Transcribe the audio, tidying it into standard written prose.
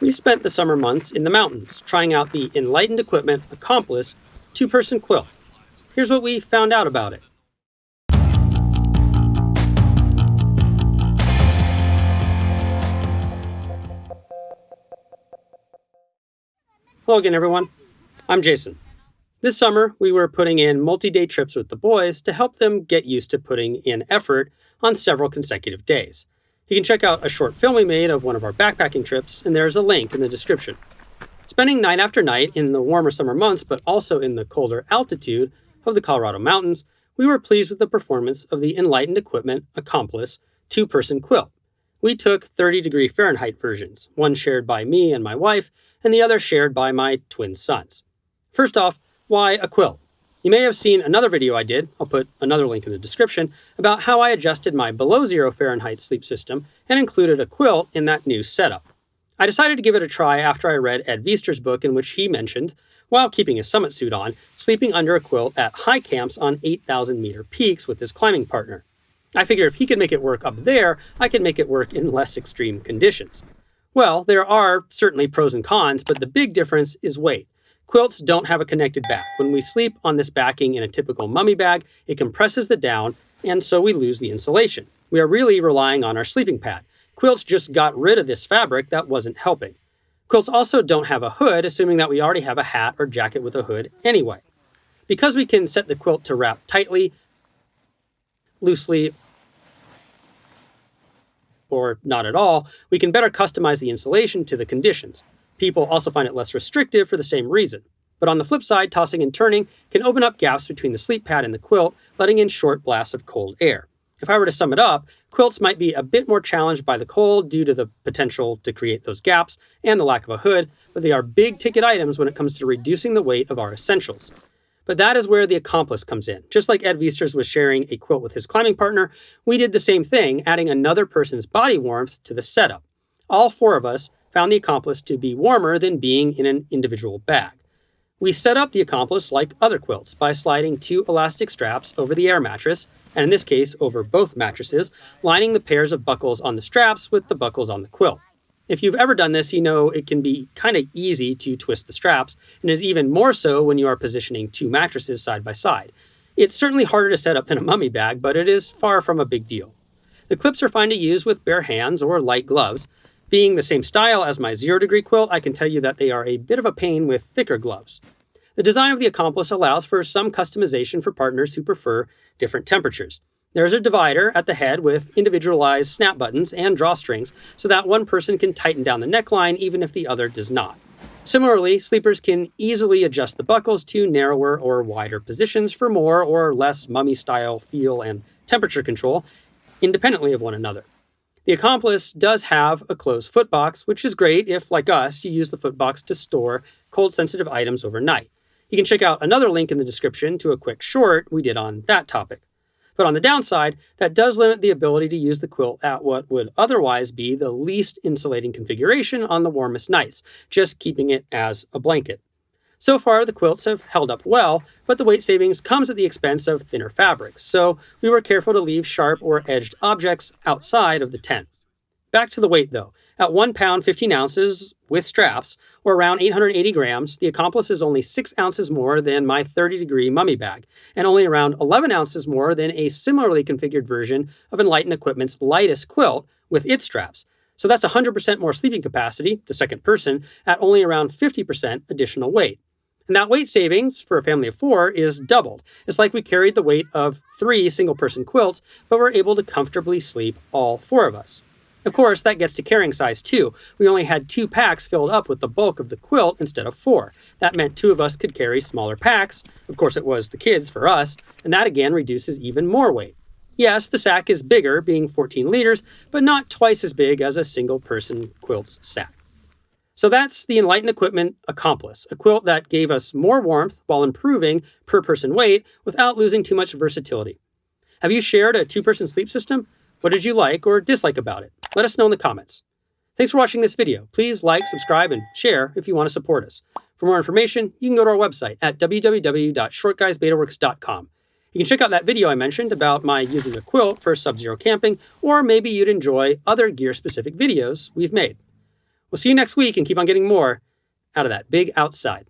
We spent the summer months in the mountains, trying out the Enlightened Equipment Accomplice two-person quilt. Here's what we found out about it. Hello again, everyone. I'm Jason. This summer, we were putting in multi-day trips with the boys to help them get used to putting in effort on several consecutive days. You can check out a short film we made of one of our backpacking trips, and there's a link in the description. Spending night after night in the warmer summer months, but also in the colder altitude of the Colorado mountains, we were pleased with the performance of the Enlightened Equipment Accomplice two-person quilt. We took 30-degree Fahrenheit versions, one shared by me and my wife, and the other shared by my twin sons. First off, why a quilt? You may have seen another video I did, I'll put another link in the description, about how I adjusted my below 0 Fahrenheit sleep system and included a quilt in that new setup. I decided to give it a try after I read Ed Viester's book, in which he mentioned, while keeping his summit suit on, sleeping under a quilt at high camps on 8,000-meter peaks with his climbing partner. I figured if he could make it work up there, I could make it work in less extreme conditions. Well, there are certainly pros and cons, but the big difference is weight. Quilts don't have a connected back. When we sleep on this backing in a typical mummy bag, it compresses the down, and so we lose the insulation. We are really relying on our sleeping pad. Quilts just got rid of this fabric that wasn't helping. Quilts also don't have a hood, assuming that we already have a hat or jacket with a hood anyway. Because we can set the quilt to wrap tightly, loosely, or not at all, we can better customize the insulation to the conditions. People also find it less restrictive for the same reason. But on the flip side, tossing and turning can open up gaps between the sleep pad and the quilt, letting in short blasts of cold air. If I were to sum it up, quilts might be a bit more challenged by the cold due to the potential to create those gaps and the lack of a hood, but they are big-ticket items when it comes to reducing the weight of our essentials. But that is where the Accomplice comes in. Just like Ed Viesters was sharing a quilt with his climbing partner, we did the same thing, adding another person's body warmth to the setup. All four of us found the Accomplice to be warmer than being in an individual bag. We set up the Accomplice like other quilts by sliding 2 elastic straps over the air mattress, and in this case over both mattresses, lining the pairs of buckles on the straps with the buckles on the quilt. If you've ever done this, you know it can be kind of easy to twist the straps, and is even more so when you are positioning 2 mattresses side by side. It's certainly harder to set up than a mummy bag, but it is far from a big deal. The clips are fine to use with bare hands or light gloves. Being the same style as my 0-degree quilt, I can tell you that they are a bit of a pain with thicker gloves. The design of the Accomplice allows for some customization for partners who prefer different temperatures. There is a divider at the head with individualized snap buttons and drawstrings so that one person can tighten down the neckline even if the other does not. Similarly, sleepers can easily adjust the buckles to narrower or wider positions for more or less mummy-style feel and temperature control independently of one another. The Accomplice does have a closed footbox, which is great if, like us, you use the footbox to store cold-sensitive items overnight. You can check out another link in the description to a quick short we did on that topic. But on the downside, that does limit the ability to use the quilt at what would otherwise be the least insulating configuration on the warmest nights, just keeping it as a blanket. So far, the quilts have held up well, but the weight savings comes at the expense of thinner fabrics, so we were careful to leave sharp or edged objects outside of the tent. Back to the weight, though. At 1 pound 15 ounces with straps, or around 880 grams, the Accomplice is only 6 ounces more than my 30-degree mummy bag, and only around 11 ounces more than a similarly configured version of Enlightened Equipment's lightest quilt with its straps. So that's 100% more sleeping capacity, the second person, at only around 50% additional weight. And that weight savings for a family of 4 is doubled. It's like we carried the weight of 3 single-person quilts, but were able to comfortably sleep all 4 of us. Of course, that gets to carrying size too. We only had 2 packs filled up with the bulk of the quilt instead of 4. That meant 2 of us could carry smaller packs. Of course, it was the kids for us, and that again reduces even more weight. Yes, the sack is bigger, being 14 liters, but not twice as big as a single-person quilt's sack. So that's the Enlightened Equipment Accomplice, a quilt that gave us more warmth while improving per-person weight without losing too much versatility. Have you shared a 2-person sleep system? What did you like or dislike about it? Let us know in the comments. Thanks for watching this video. Please like, subscribe, and share if you want to support us. For more information, you can go to our website at www.shortguysbetaworks.com. You can check out that video I mentioned about my using a quilt for sub-zero camping, or maybe you'd enjoy other gear-specific videos we've made. We'll see you next week and keep on getting more out of that big outside.